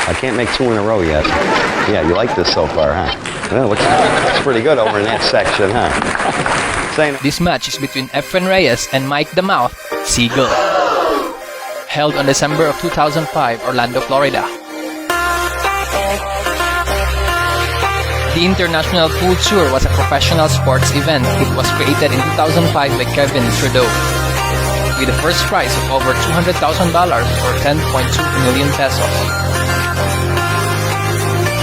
I can't make two in a row yet. Yeah, you like this so far, huh? Well, looks pretty good over in that section, huh? This match is between Efren Reyes and Mike the Mouth Siegel. Held on December of 2005, Orlando, Florida. The International Pool Tour was a professional sports event. It was created in 2005 by Kevin Trudeau, with a first prize of over $200,000 or 10.2 million pesos.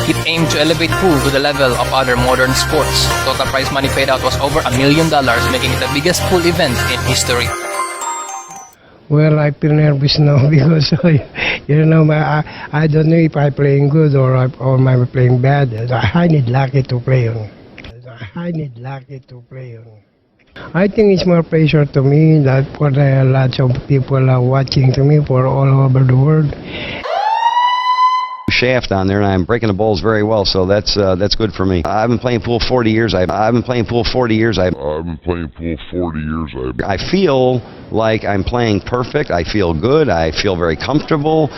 It aimed to elevate pool to the level of other modern sports. Total prize money paid out was over $1 million, making it the biggest pool event in history. Well, I feel nervous now because I don't know if I'm playing good or I'm playing bad. I need lucky to play on. I think it's more pressure to me that for lots of people are watching to me for all over the world. Shaft on there, and I'm breaking the balls very well, so that's good for me. I've been playing pool 40 years. I feel like I'm playing perfect. I feel good. I feel very comfortable.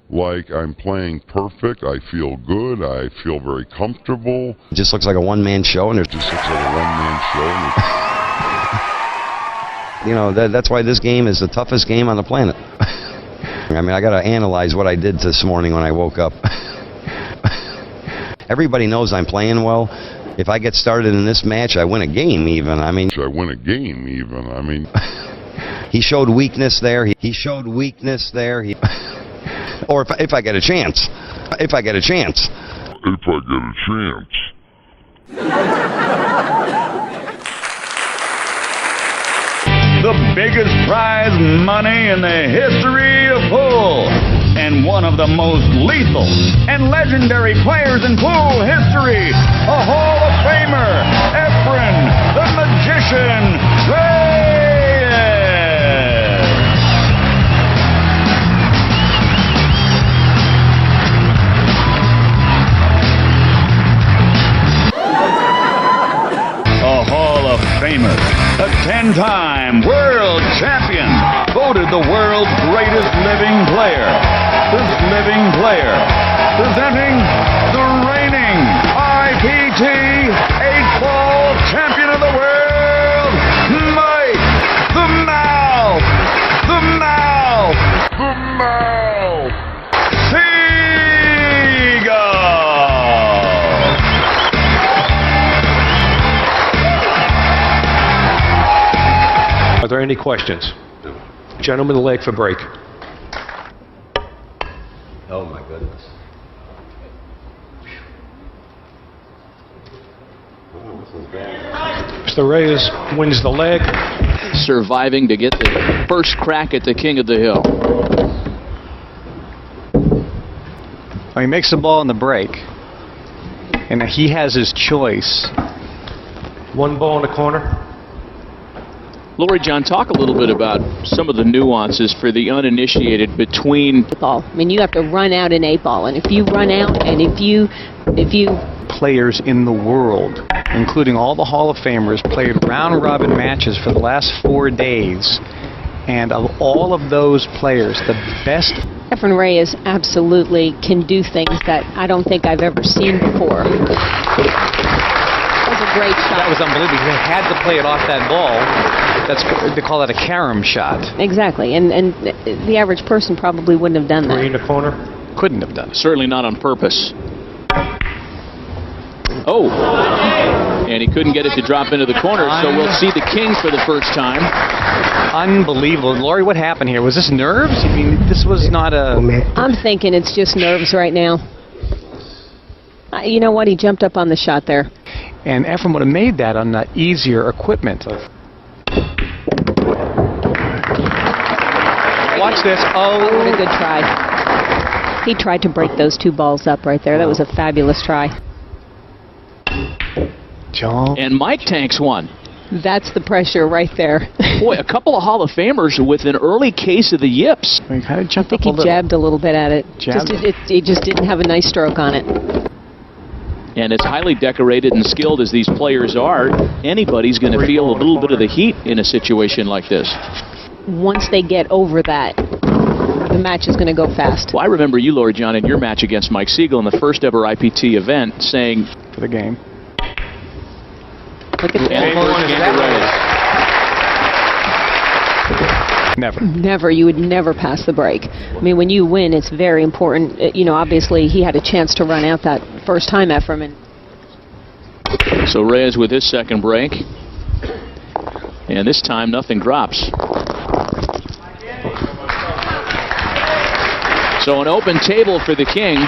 Like I'm playing perfect. I feel good. I feel very comfortable. It just looks like a one-man show, and you know, that's why this game is the toughest game on the planet. I mean, I got to analyze what I did this morning when I woke up. Everybody knows I'm playing well. If I get started in this match, I win a game even. He showed weakness there. Or if I get a chance. The biggest prize money in the history of pool, and one of the most lethal and legendary players in pool history, a Hall of Famer, Efren the Magician Reyes. A Hall of Famer, a 10-time world champion, voted the world's greatest living player. Presenting the reigning IPT 8-ball champion of the world, Mike the Mouth Siegel. Are there any questions? Gentlemen, the leg for break. Oh my goodness. Mr. Reyes wins the leg. Surviving to get the first crack at the King of the Hill. He makes the ball in the break, and he has his choice. One ball in the corner. Lori John, talk a little bit about some of the nuances for the uninitiated between ball. I mean, you have to run out an 8-ball, and if you run out, and if you players in the world, including all the Hall of Famers, played round-robin matches for the last 4 days, and of all of those players, the best. Efren Reyes absolutely can do things that I don't think I've ever seen before. That was a great shot. That was unbelievable. He had to play it off that ball. They call that a carom shot. Exactly, and the average person probably wouldn't have done that. Three in the corner. Couldn't have done it. Certainly not on purpose. Oh, and he couldn't get it to drop into the corner, so we'll see the Kings for the first time. Unbelievable. Lori, what happened here? Was this nerves? I mean, this was not a... I'm thinking it's just nerves right now. You know what? He jumped up on the shot there. And Efren would have made that on easier equipment. Watch this. Oh, what a good try. He tried to break those two balls up right there. That was a fabulous try. John. And Mike tanks one. That's the pressure right there. Boy, a couple of Hall of Famers with an early case of the yips. He kind of jumped I think he jabbed a little bit at it. He just didn't have a nice stroke on it. And as highly decorated and skilled as these players are, anybody's going to feel a little bit of the heat in a situation like this. once they get over that, the match is going to go fast. Well, I remember you, Lori John, in your match against Mike Siegel in the first ever IPT event, saying For the game. Look at and first game to Reyes. Never. Never. You would never pass the break. I mean, when you win, it's very important. You know, obviously, he had a chance to run out that first time, Efren. And So Reyes with his second break. And this time, nothing drops. So an open table for the King.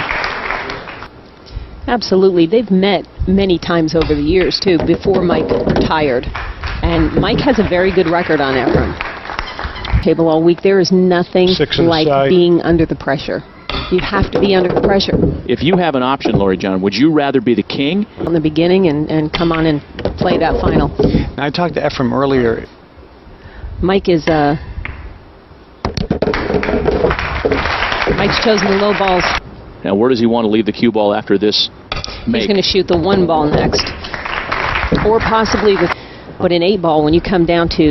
absolutely. They've met many times over the years, too, before Mike retired. And Mike has a very good record on Efren. Table all week. There is nothing like being under the pressure. You have to be under the pressure. If you have an option, Lori John, would you rather be the king? On the beginning and come on and play that final. Now, I talked to Efren earlier. Mike is, Mike's chosen the low balls. Now, where does he want to leave the cue ball after this make? He's going to shoot the one ball next. Or possibly the... But in 8-ball, when you come down to,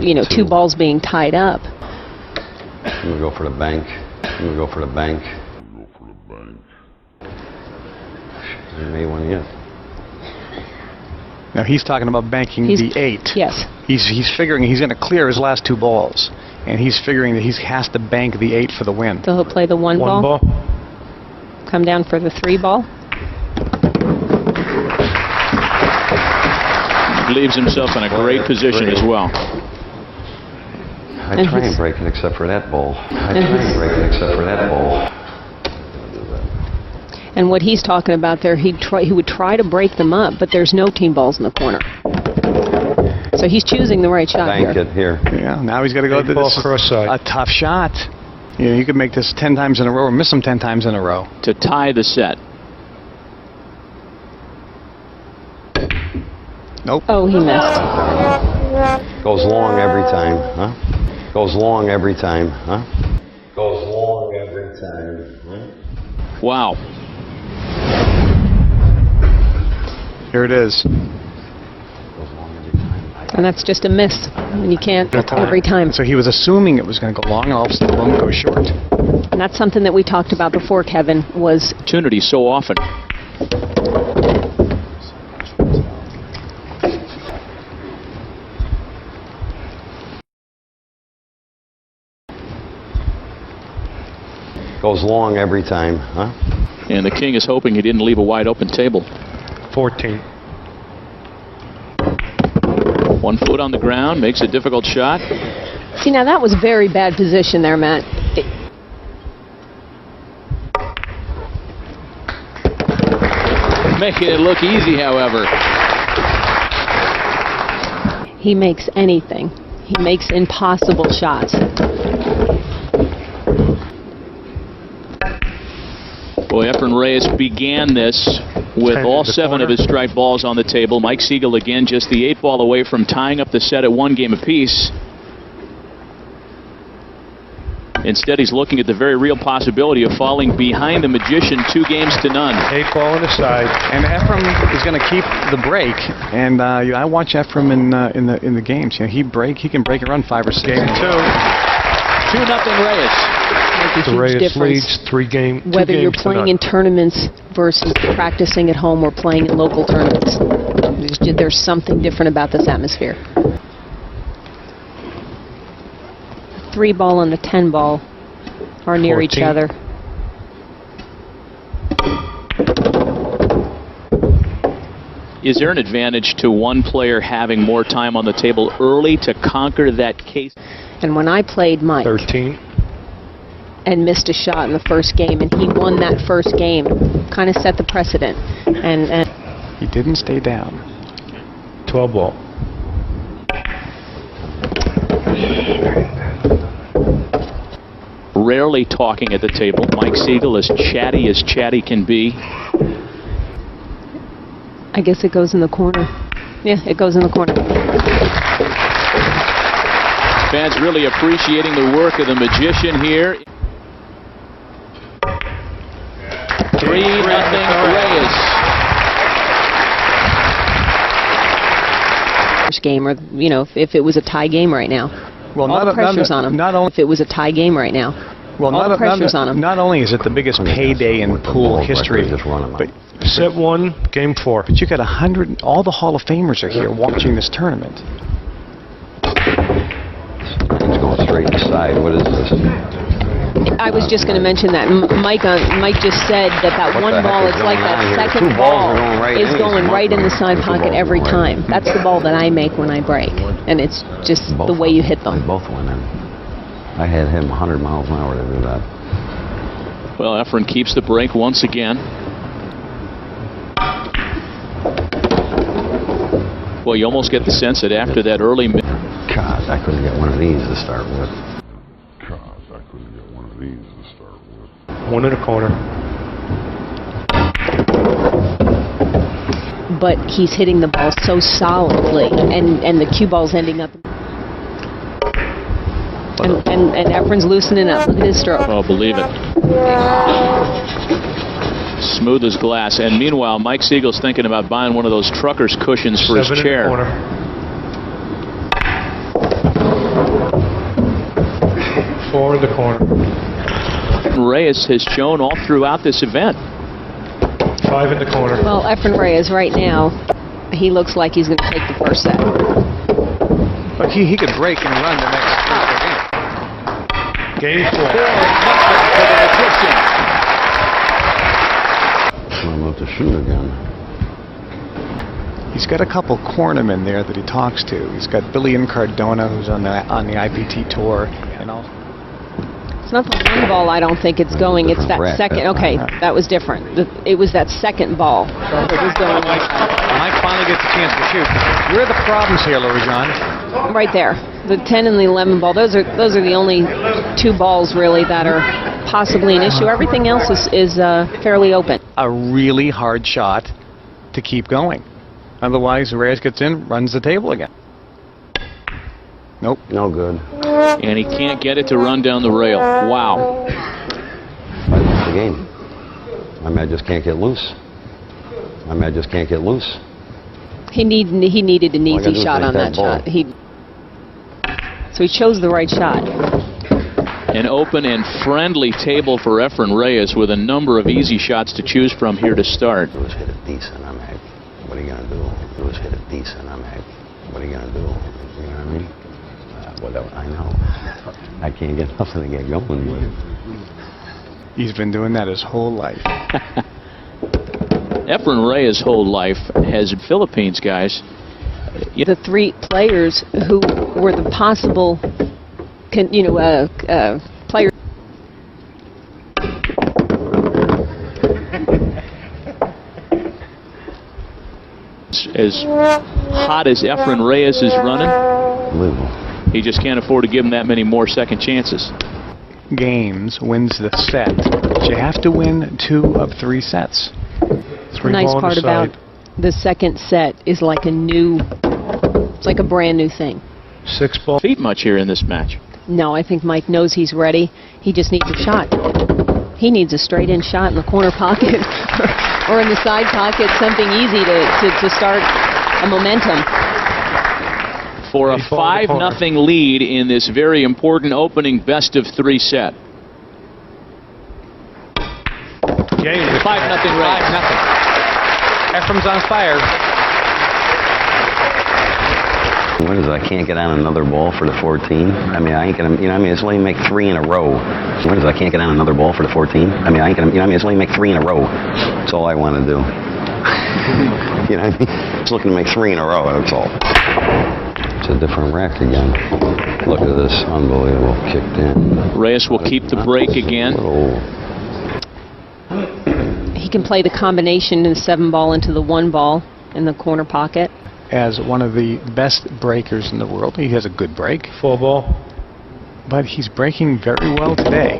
you know, two balls being tied up. I'm going to go for the bank. I'm going to go for the bank. He made one yet. Now, he's talking about banking the 8. Yes. He's figuring he's going to clear his last 2 balls. And he's figuring that he has to bank the 8 for the win. So he'll play the one ball. Come down for the 3-ball. Leaves himself in a great position as well. I try and break it except for that ball. I try and break it except for that ball. And what he's talking about there, he would try to break them up, but there's no team balls in the corner. So he's choosing the right shot Bank it here. Yeah, now he's got to go to this. A tough shot. You know, you could make this 10 times in a row or miss them 10 times in a row. To tie the set. Nope. Oh, he missed. Goes long every time, huh? Goes long every time, huh? Goes long every time, huh? Wow. Here it is. And that's just a miss. And you can't every time. So he was assuming it was going to go long, and all of a sudden, boom, it goes short. And that's something that we talked about before, Kevin, was... Opportunity so often. Goes long every time, huh? And the king is hoping he didn't leave a wide open table. 14. 1 foot on the ground, makes a difficult shot. See, now that was very bad position there, Matt. Making it look easy, however. He makes anything. He makes impossible shots. Boy, Efren Reyes began this with all 7 of his strike balls on the table. Mike Siegel again just the 8-ball away from tying up the set at 1 game apiece. Instead, he's looking at the very real possibility of falling behind the Magician 2 games to none. 8-ball on the side. And Efren is going to keep the break. And I watch Efren in the games. You know, he can break and run 5 or 6. Game 2. 2-0 Reyes. The Reyes leads 3 games. Whether you're playing in tournaments versus practicing at home or playing in local tournaments. There's something different about this atmosphere. 3-ball and the 10-ball are near 14. each other. Is there an advantage to one player having more time on the table early to conquer that case? And when I played Mike 13. and missed a shot in the first game, and he won that first game, kind of set the precedent. And he didn't stay down. 12-ball. Rarely talking at the table. Mike Siegel as chatty can be. I guess it goes in the corner. Yeah, it goes in the corner. Fans really appreciating the work of the Magician here. 3-0 Reyes. First game, or you know, if it was a tie game right now. Well, all the pressure's on him. Not only if it was a tie game right now. Well, all the pressure's on him. Not only is it the biggest payday in pool history, but set 1, game 4. But you got 100. All the Hall of Famers are here watching this tournament. It's going straight inside. What is this? I was just going to mention that. Mike just said that one ball, it's like that second ball is going right in the side pocket every time. That's the ball that I make when I break, and it's just the way you hit them. They both went in. I had him 100 miles an hour to do that. Well, Efren keeps the break once again. Well, you almost get the sense that after that early... God, I couldn't get one of these to start with. One in the corner. But he's hitting the ball so solidly, and the cue ball's ending up. And Efren's loosening up. Look at his stroke. Oh, believe it. Smooth as glass. And meanwhile, Mike Siegel's thinking about buying one of those trucker's cushions for his chair. In the corner. 4 in the corner. Reyes has shown all throughout this event. 5 in the corner. Well, Efren Reyes right now, he looks like he's going to take the first set. But he could break and run the next game 4. I'm about to shoot again. He's got a couple cornermen there that he talks to. He's got Billy and Cardona, who's on the IPT tour, and all. It's not the one ball, I don't think it's going. It's that second. Okay, that was different. It was that second ball that was going. Mike finally gets a chance to shoot. Where are the problems here, Louis John? Right there, the 10 and the 11 ball. Those are the only 2 balls really that are possibly an issue. Everything else is fairly open. A really hard shot to keep going. Otherwise, Reyes gets in, runs the table again. Nope. No good. And he can't get it to run down the rail. Wow. That's the game. I mean, I just can't get loose. He needed an easy shot on that shot. So he chose the right shot. An open and friendly table for Efren Reyes with a number of easy shots to choose from here to start. Lewis hit it decent. I'm like, what are you going to do? Lewis hit it decent. I'm like, what are you going to do? You know what I mean? Whatever. I know. I can't get nothing to get going with. He's been doing that his whole life. Efren Reyes' whole life has Philippines, guys. The 3 players who were the possible, players. As hot as Efren Reyes is running, Unbelievable. he just can't afford to give him that many more second chances. Games wins the set. But you have to win 2 of 3 sets. The nice part about the second set is like it's like a brand new thing. 6 ball. Feet much here in this match. No, I think Mike knows he's ready. He just needs a shot. He needs a straight-in shot in the corner pocket or in the side pocket, something easy to start a momentum. For a 5-0 lead in this very important opening best-of-3 set. Game 5-0 Reyes. 5-0. Efren's on fire. What is it? I can't get on another ball for the 14. I mean, I ain't gonna. You know, what I mean, it's only make 3 in a row. What is it? I can't get on another ball for the 14. I mean, I ain't gonna. You know, what I mean, it's only make 3 in a row. That's all I want to do. You know, what I mean, just looking to make 3 in a row. That's all. It's a different rack again. Look at this, unbelievable, kicked in. Reyes will keep the break again. He can play the combination in the 7 ball into the 1 ball in the corner pocket. As one of the best breakers in the world. He has a good break. 4 ball. But he's breaking very well today.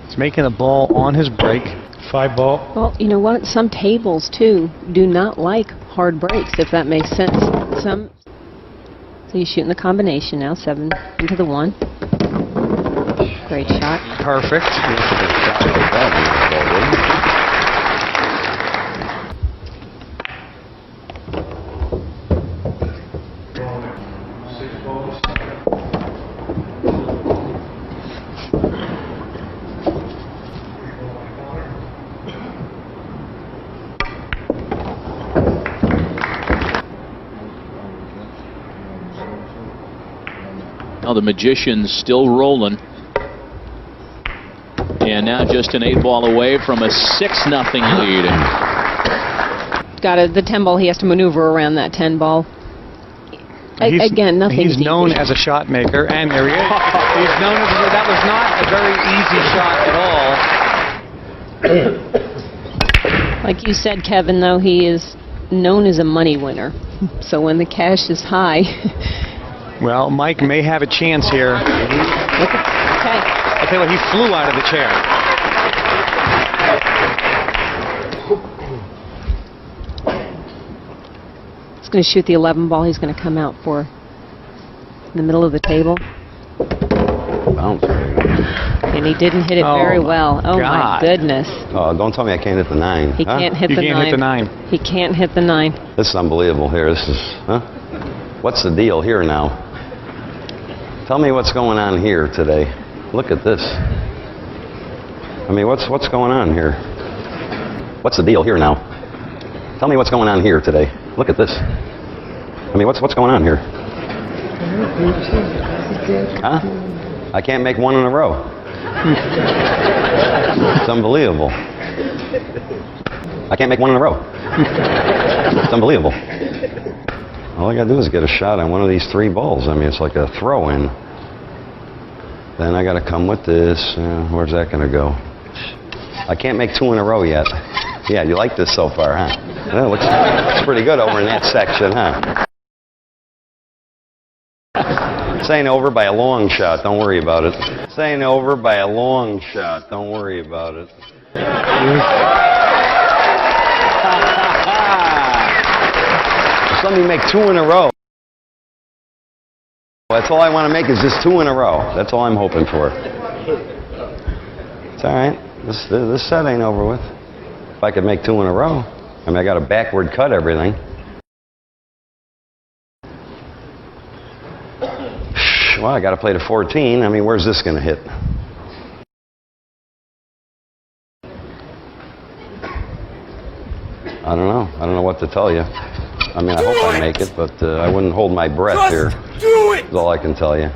He's making a ball on his break. 5 ball. Well, you know what? Some tables, too, do not like hard breaks, if that makes sense. So you're shooting the combination now, 7 into the 1. Great shot. Perfect. Well, the Magician's still rolling. And now just an 8-ball away from a 6-0 lead. Got the 10 ball. He has to maneuver around that 10 ball. Again, nothing. He's known as a shot maker, and there he is. He's known as that was not a very easy shot at all. Like you said, Kevin, though, he is known as a money winner. So when the cash is high. Well, Mike may have a chance here. Okay. I'll tell you what, he flew out of the chair. He's going to shoot the 11 ball. He's going to come out for in the middle of the table. Bounce. And he didn't hit it very well. Oh, my goodness. Oh, don't tell me I can't hit the 9. He can't hit the 9. You can't hit the 9. He can't hit the 9. This is unbelievable here. This is, what's the deal here now? Tell me what's going on here today. Look at this. I mean, what's going on here? What's the deal here now? Tell me what's going on here today. Look at this. I mean, what's going on here? Huh? I can't make one in a row. It's unbelievable. I can't make one in a row. It's unbelievable. All I gotta do is get a shot on one of these 3 balls. I mean, it's like a throw-in. Then I gotta come with this. Where's that gonna go? I can't make 2 in a row yet. Yeah, you like this so far, huh? Well, looks pretty good over in that section, huh? This ain't over by a long shot. Don't worry about it. This ain't over by a long shot. Don't worry about it. Just let me make 2 in a row. That's all I want to make is just 2 in a row. That's all I'm hoping for. It's all right. This set ain't over with. If I could make 2 in a row. I mean, I got to backward cut everything. Well, I got to play to 14. I mean, where's this going to hit? I don't know. I don't know what to tell you. I mean, I hope I make it, but I wouldn't hold my breath here. Do it! That's all I can tell you.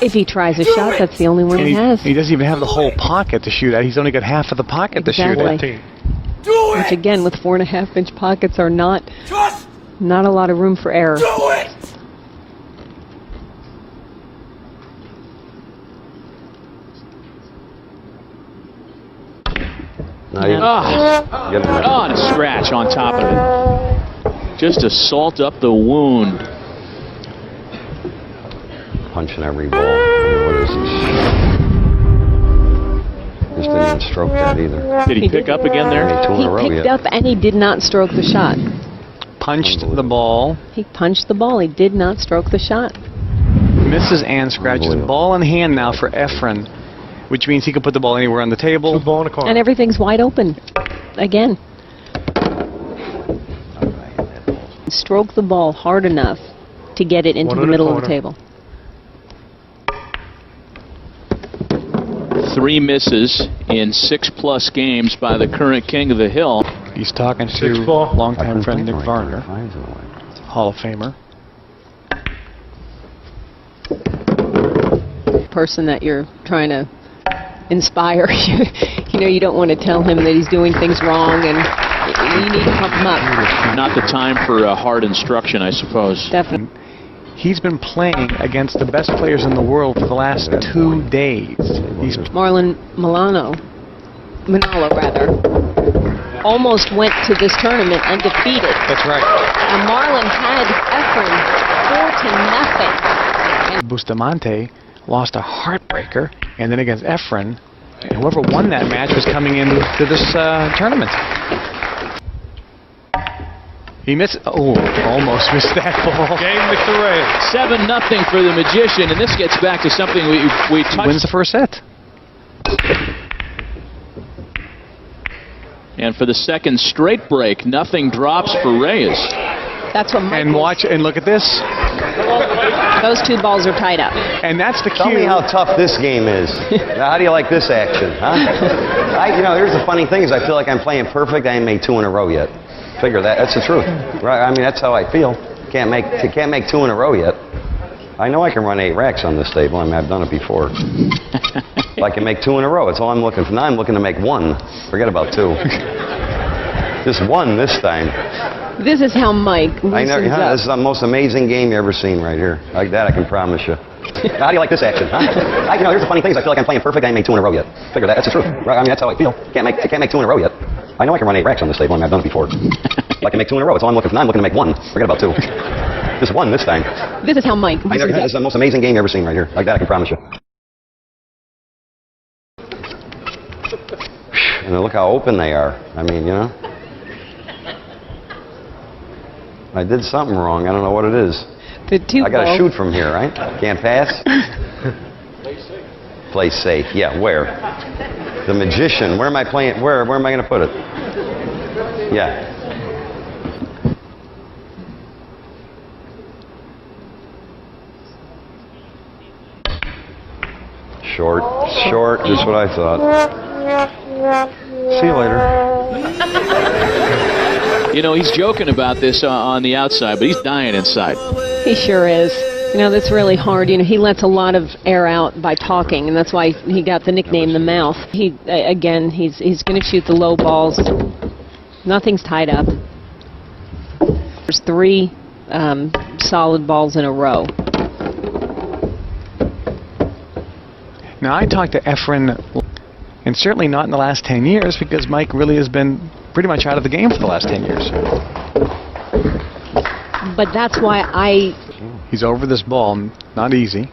If he tries a shot, that's the only one he has. He doesn't even have the whole pocket to shoot at. He's only got half of the pocket to shoot at. Which, again, with 4.5-inch pockets are not a lot of room for error. Do it! And a scratch on top of it. Just to salt up the wound. Punching every ball. What is this? Just didn't even stroke that either. Did he pick up again there? He picked up and he did not stroke the shot. Punched the ball. He punched the ball. He did not stroke the shot. Misses and scratches. Ball in hand now for Efren, which means he can put the ball anywhere on the table. Ball in the corner. And everything's wide open. Again. Stroke the ball hard enough to get it into the middle of the table. 3 misses in 6+ games by the current king of the hill. He's talking to longtime friend Nick Varner, Hall of Famer. Person that you're trying to inspire. You know, you don't want to tell him that he's doing things wrong, and you need to pump him up. Not the time for hard instruction, I suppose. Definitely. He's been playing against the best players in the world for the last 2 days. Marlon Manalo, almost went to this tournament undefeated. That's right. And Marlon had Efren 4-0. Bustamante lost a heartbreaker, and then against Efren, whoever won that match was coming into this tournament. He missed. Oh, almost missed that ball. Game Mr. Reyes. 7-0 for the Magician, and this gets back to something we touched. Wins the first set. And for the second straight break, nothing drops for Reyes. That's what Mike and watch and look at this. Those 2 balls are tied up. And that's the cue. Tell me how tough this game is. Now, how do you like this action, huh? Here's the funny thing is I feel like I'm playing perfect. I ain't made 2 in a row yet. Figure that. That's the truth. Right? I mean, that's how I feel. Can't make 2 in a row yet. I know I can run 8 racks on this table. I mean, I've done it before. If I can make 2 in a row, that's all I'm looking for. Now I'm looking to make 1. Forget about 2. Just 1 this time. This is how Mike loosens up. This is the most amazing game you ever seen right here. Like that, I can promise you. How do you like this action, huh? Here's the funny thing is I feel like I'm playing perfect. I ain't made 2 in a row yet. Figure that. That's the truth. Right? I mean, that's how I feel. Can't make 2 in a row yet. I know I can run 8 racks on this table. I mean, I've done it before. If I can make 2 in a row, that's all I'm looking for. Now I'm looking to make 1. Forget about 2. Just 1 this time. This is how Mike loosens up. This is the most amazing game you ever seen right here. Like that, I can promise you. And look how open they are. I mean, you know. I did something wrong. I don't know what it is. I got to shoot from here, right? Can't pass? Play safe. Play safe. Yeah, where? The magician. Where am I playing? Where am I going to put it? Yeah. Short. Short. Just what I thought. See you later. You know, he's joking about this on the outside, but he's dying inside. He sure is. You know, that's really hard. You know, he lets a lot of air out by talking, and that's why he got the nickname the Mouth. He's going to shoot the low balls. Nothing's tied up. There's 3 solid balls in a row. Now, I talked to Efren, and certainly not in the last 10 years, because Mike really has been pretty much out of the game for the last 10 years. But that's why He's over this ball. Not easy.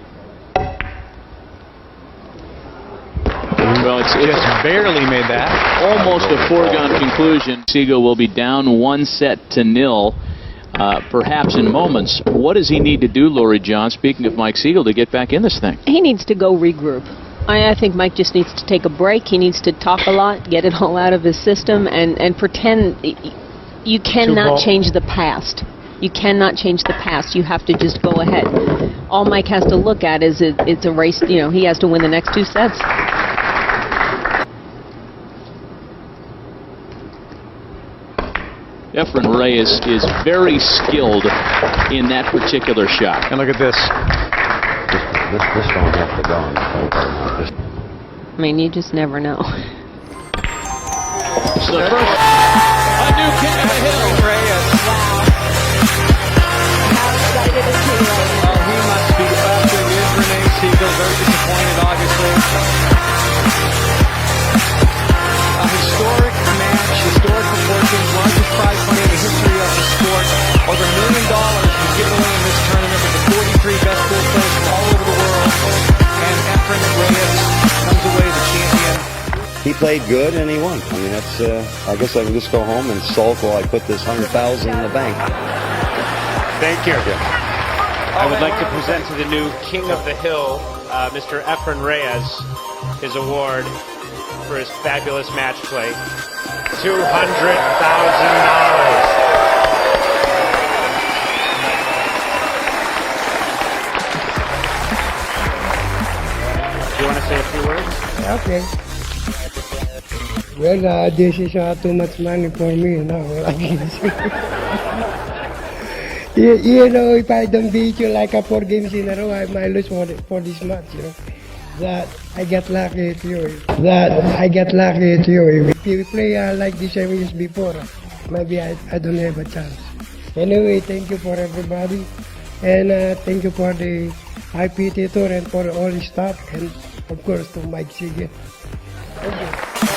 Well, it's just barely made that. Almost a foregone conclusion. Siegel will be down 1-0, perhaps in moments. What does he need to do, Lori John, speaking of Mike Siegel, to get back in this thing? he needs to go regroup. I think Mike just needs to take a break. He needs to talk a lot, get it all out of his system, and pretend you cannot change the past. You cannot change the past. You have to just go ahead. All Mike has to look at is it's a race. You know, he has to win the next 2 sets. Efren Reyes is very skilled in that particular shot. And look at this. This don't have to go. I mean, you just never know. So the first, a new king of the hill. How excited is he right now? He must be up to his Renee Siegel. Very disappointed, obviously. A historic match, historic proportions, largest prize money in the history of the sport. Over $1 million was given away in this tournament with the 43 best pool players from all over the world. And Efren Reyes comes away the champion. He played good and he won. I mean, that's. I guess I can just go home and sulk while I put this $100,000 in the bank. Thank you. I would like to present to the new King of the Hill, Mr. Efren Reyes, his award for his fabulous match play. $200,000. Do you want to say a few words? Okay. Well, this is too much money for me now. You know, if I don't beat you like 4 games in a row, I might lose for this match, you know. That I get lucky at you. If you play like the 7 years before, maybe I don't have a chance. Anyway, thank you for everybody. And thank you for the IPT tour and for all the staff. And of course to Mike Siegel. Thank you.